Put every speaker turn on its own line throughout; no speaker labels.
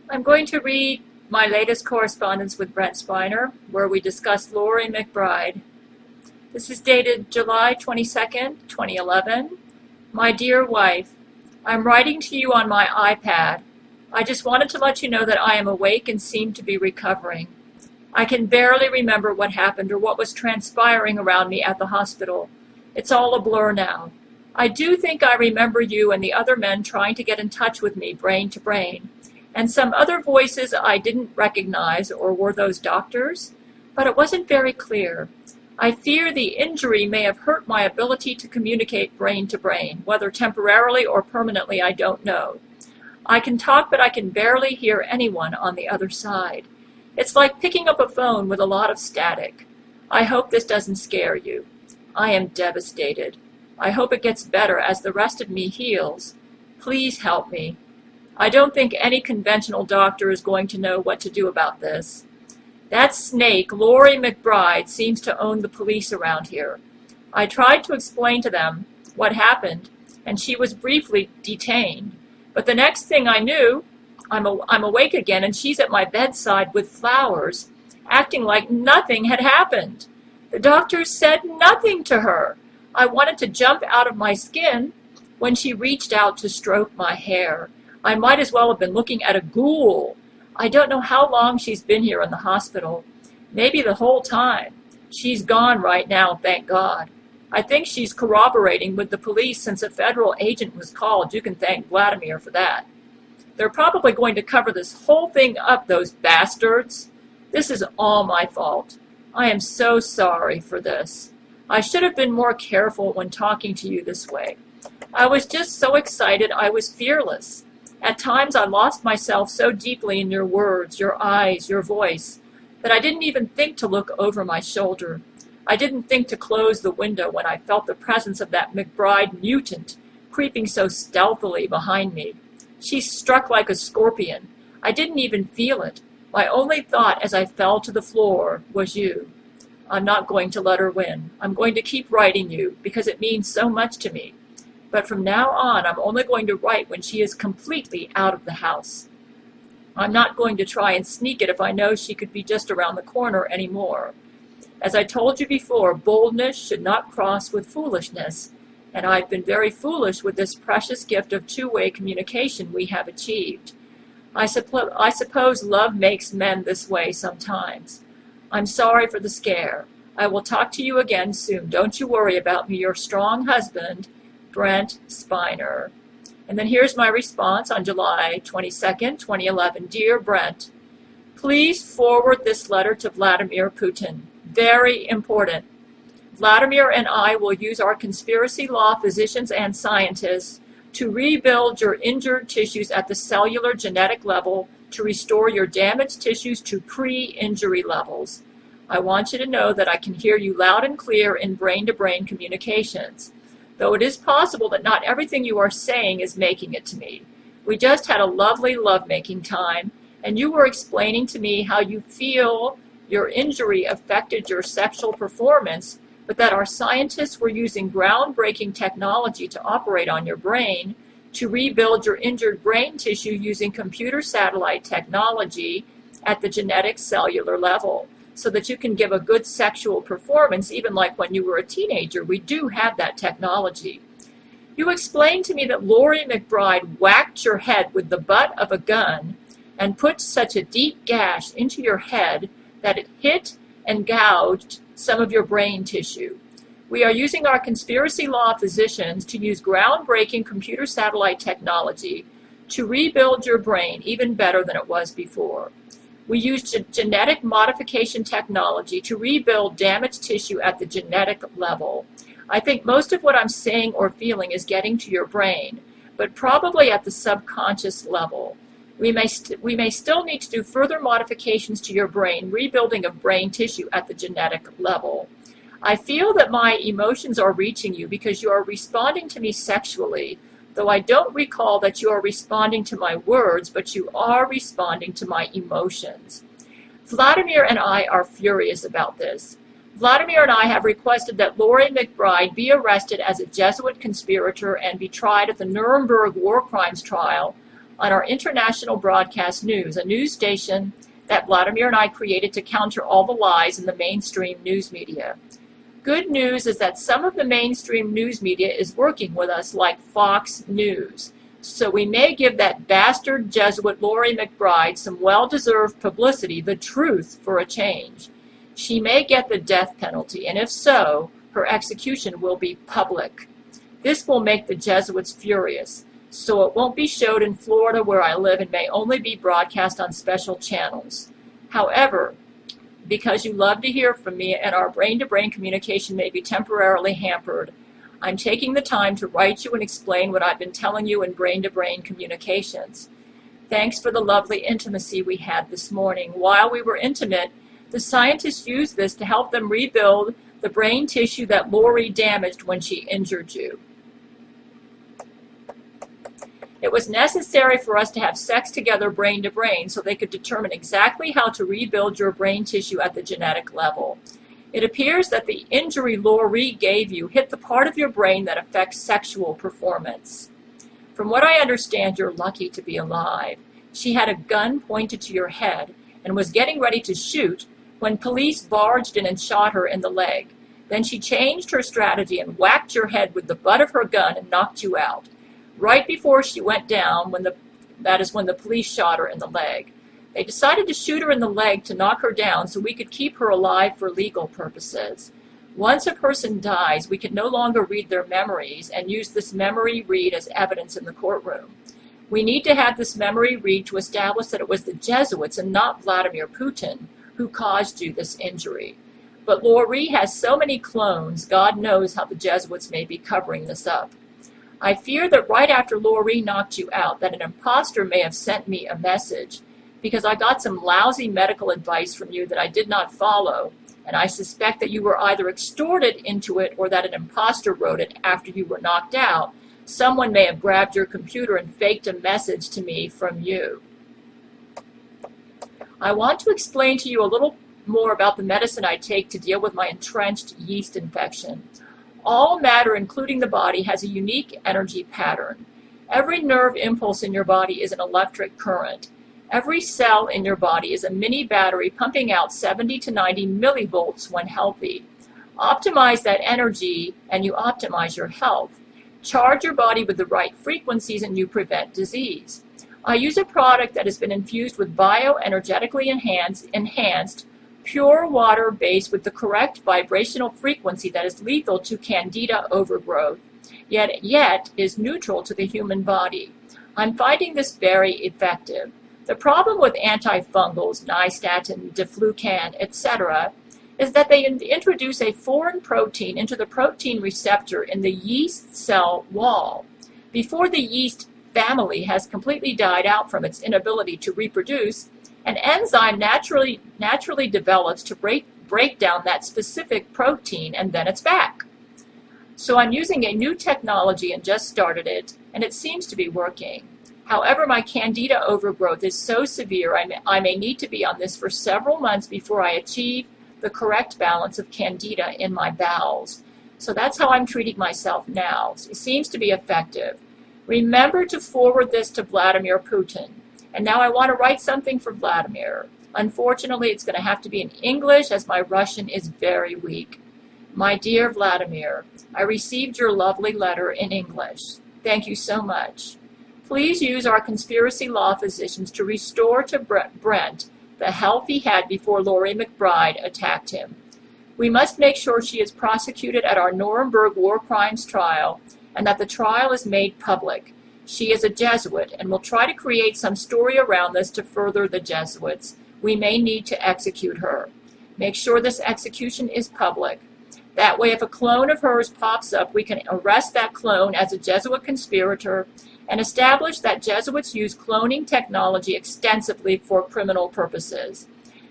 I'm going to read my latest correspondence with Brent Spiner, where we discuss Loree McBride. This is dated July 22nd, 2011. My dear wife, I'm writing to you on my iPad. I just wanted to let you know that I am awake and seem to be recovering. I can barely remember what happened or what was transpiring around me at the hospital. It's all a blur now. I do think I remember you and the other men trying to get in touch with me brain to brain, and some other voices I didn't recognize, or were those doctors? But it wasn't very clear. I fear the injury may have hurt my ability to communicate brain to brain, whether temporarily or permanently, I don't know. I can talk, but I can barely hear anyone on the other side. It's like picking up a phone with a lot of static. I hope this doesn't scare you. I am devastated. I hope it gets better as the rest of me heals. Please help me. I don't think any conventional doctor is going to know what to do about this. That snake, Loree McBride, seems to own the police around here. I tried to explain to them what happened, and she was briefly detained. But the next thing I knew, I'm awake again, and she's at my bedside with flowers, acting like nothing had happened. The doctors said nothing to her. I wanted to jump out of my skin when she reached out to stroke my hair. I might as well have been looking at a ghoul. I don't know how long she's been here in the hospital. Maybe the whole time. She's gone right now, thank God. I think she's corroborating with the police since a federal agent was called. You can thank Vladimir for that. They're probably going to cover this whole thing up, those bastards. This is all my fault. I am so sorry for this. I should have been more careful when talking to you this way. I was just so excited I was fearless. At times I lost myself so deeply in your words, your eyes, your voice, that I didn't even think to look over my shoulder. I didn't think to close the window when I felt the presence of that McBride mutant creeping so stealthily behind me. She struck like a scorpion. I didn't even feel it. My only thought as I fell to the floor was you. I'm not going to let her win. I'm going to keep writing you because it means so much to me. But from now on, I'm only going to write when she is completely out of the house. I'm not going to try and sneak it if I know she could be just around the corner anymore. As I told you before, boldness should not cross with foolishness, and I've been very foolish with this precious gift of two-way communication we have achieved. I suppose love makes men this way sometimes. I'm sorry for the scare. I will talk to you again soon. Don't you worry about me. Your strong husband, Brent Spiner. And then here's my response on July 22nd, 2011. Dear Brent, please forward this letter to Vladimir Putin. Very important. Vladimir and I will use our conspiracy law physicians and scientists to rebuild your injured tissues at the cellular genetic level to restore your damaged tissues to pre-injury levels. I want you to know that I can hear you loud and clear in brain-to-brain communications. Though it is possible that not everything you are saying is making it to me. We just had a lovely lovemaking time, and you were explaining to me how you feel your injury affected your sexual performance, but that our scientists were using groundbreaking technology to operate on your brain to rebuild your injured brain tissue using computer satellite technology at the genetic cellular level, so that you can give a good sexual performance, even like when you were a teenager. We do have that technology. You explained to me that Loree McBride whacked your head with the butt of a gun and put such a deep gash into your head that it hit and gouged some of your brain tissue. We are using our conspiracy law physicians to use groundbreaking computer satellite technology to rebuild your brain even better than it was before. We use genetic modification technology to rebuild damaged tissue at the genetic level. I think most of what I'm saying or feeling is getting to your brain, but probably at the subconscious level. We may still need to do further modifications to your brain, rebuilding of brain tissue at the genetic level. I feel that my emotions are reaching you because you are responding to me sexually, though I don't recall that you are responding to my words, but you are responding to my emotions. Vladimir and I are furious about this. Vladimir and I have requested that Loree McBride be arrested as a Jesuit conspirator and be tried at the Nuremberg war crimes trial on our international broadcast news, a news station that Vladimir and I created to counter all the lies in the mainstream news media. Good news is that some of the mainstream news media is working with us, like Fox News. So we may give that bastard Jesuit Loree McBride some well-deserved publicity, the truth, for a change. She may get the death penalty, and if so, her execution will be public. This will make the Jesuits furious, so it won't be showed in Florida where I live and may only be broadcast on special channels. However, because you love to hear from me and our brain-to-brain communication may be temporarily hampered, I'm taking the time to write you and explain what I've been telling you in brain-to-brain communications. Thanks for the lovely intimacy we had this morning. While we were intimate, the scientists used this to help them rebuild the brain tissue that Loree damaged when she injured you. It was necessary for us to have sex together brain to brain so they could determine exactly how to rebuild your brain tissue at the genetic level. It appears that the injury Loree gave you hit the part of your brain that affects sexual performance. From what I understand, you're lucky to be alive. She had a gun pointed to your head and was getting ready to shoot when police barged in and shot her in the leg. Then she changed her strategy and whacked your head with the butt of her gun and knocked you out. Right before she went down, that is when the police shot her in the leg. They decided to shoot her in the leg to knock her down so we could keep her alive for legal purposes. Once a person dies, we can no longer read their memories and use this memory read as evidence in the courtroom. We need to have this memory read to establish that it was the Jesuits and not Vladimir Putin who caused you this injury. But Loree has so many clones, God knows how the Jesuits may be covering this up. I fear that right after Loree knocked you out, that an imposter may have sent me a message because I got some lousy medical advice from you that I did not follow, and I suspect that you were either extorted into it or that an imposter wrote it after you were knocked out. Someone may have grabbed your computer and faked a message to me from you. I want to explain to you a little more about the medicine I take to deal with my entrenched yeast infection. All matter, including the body, has a unique energy pattern. Every nerve impulse in your body is an electric current. Every cell in your body is a mini battery pumping out 70 to 90 millivolts when healthy. Optimize that energy and you optimize your health. Charge your body with the right frequencies and you prevent disease. I use a product that has been infused with bioenergetically enhanced pure water based with the correct vibrational frequency that is lethal to candida overgrowth, yet is neutral to the human body. I'm finding this very effective. The problem with antifungals, nystatin, diflucan, etc., is that they introduce a foreign protein into the protein receptor in the yeast cell wall. Before the yeast family has completely died out from its inability to reproduce, an enzyme naturally develops to break down that specific protein, and then it's back. So I'm using a new technology and just started it, and it seems to be working. However, my candida overgrowth is so severe I may need to be on this for several months before I achieve the correct balance of candida in my bowels. So that's how I'm treating myself now. It seems to be effective. Remember to forward this to Vladimir Putin. And now I want to write something for Vladimir. Unfortunately, it's going to have to be in English as my Russian is very weak. My dear Vladimir, I received your lovely letter in English. Thank you so much. Please use our conspiracy law physicians to restore to Brent the health he had before Loree McBride attacked him. We must make sure she is prosecuted at our Nuremberg war crimes trial and that the trial is made public. She is a Jesuit and will try to create some story around this to further the Jesuits. We may need to execute her. Make sure this execution is public. That way, if a clone of hers pops up, we can arrest that clone as a Jesuit conspirator and establish that Jesuits use cloning technology extensively for criminal purposes.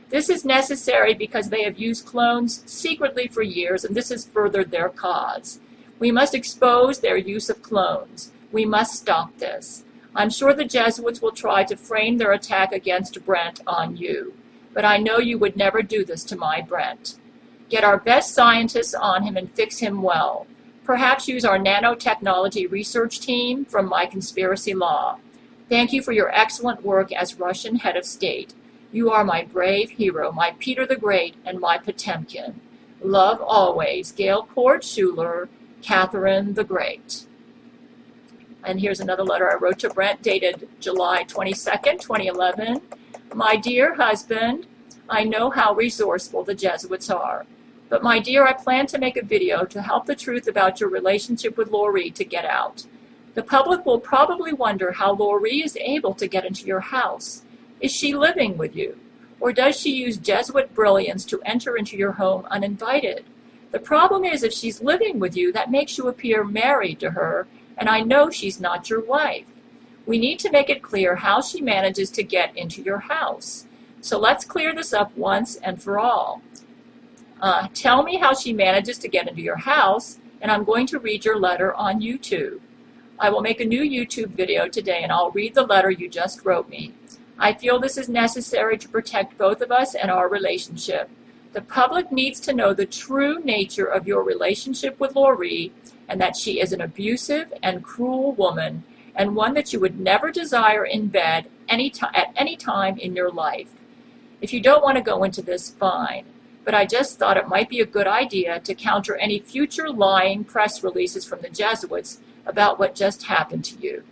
This is necessary because they have used clones secretly for years, and this has furthered their cause. We must expose their use of clones. We must stop this. I'm sure the Jesuits will try to frame their attack against Brent on you, but I know you would never do this to my Brent. Get our best scientists on him and fix him well. Perhaps use our nanotechnology research team from my conspiracy law. Thank you for your excellent work as Russian head of state. You are my brave hero, my Peter the Great, and my Potemkin. Love always, Gail Schuler, Catherine the Great. And here's another letter I wrote to Brent, dated July 22nd, 2011. My dear husband, I know how resourceful the Jesuits are. But my dear, I plan to make a video to help the truth about your relationship with Loree to get out. The public will probably wonder how Loree is able to get into your house. Is she living with you? Or does she use Jesuit brilliance to enter into your home uninvited? The problem is, if she's living with you, that makes you appear married to her, and I know she's not your wife. We need to make it clear how she manages to get into your house. So let's clear this up once and for all. Tell me how she manages to get into your house, and I'm going to read your letter on YouTube. I will make a new YouTube video today, and I'll read the letter you just wrote me. I feel this is necessary to protect both of us and our relationship. The public needs to know the true nature of your relationship with Loree, and that she is an abusive and cruel woman, and one that you would never desire in bed at any time in your life. If you don't want to go into this, fine. But I just thought it might be a good idea to counter any future lying press releases from the Jesuits about what just happened to you.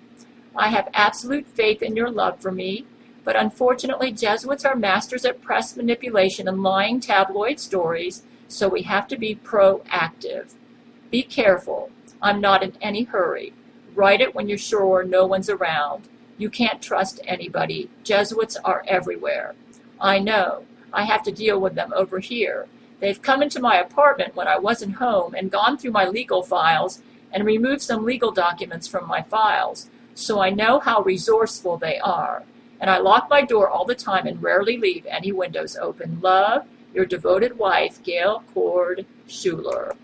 I have absolute faith in your love for me, but unfortunately Jesuits are masters at press manipulation and lying tabloid stories, so we have to be proactive. Be careful. I'm not in any hurry. Write it when you're sure no one's around. You can't trust anybody. Jesuits are everywhere. I know. I have to deal with them over here. They've come into my apartment when I wasn't home and gone through my legal files and removed some legal documents from my files, so I know how resourceful they are. And I lock my door all the time and rarely leave any windows open. Love, your devoted wife, Gail Schuler.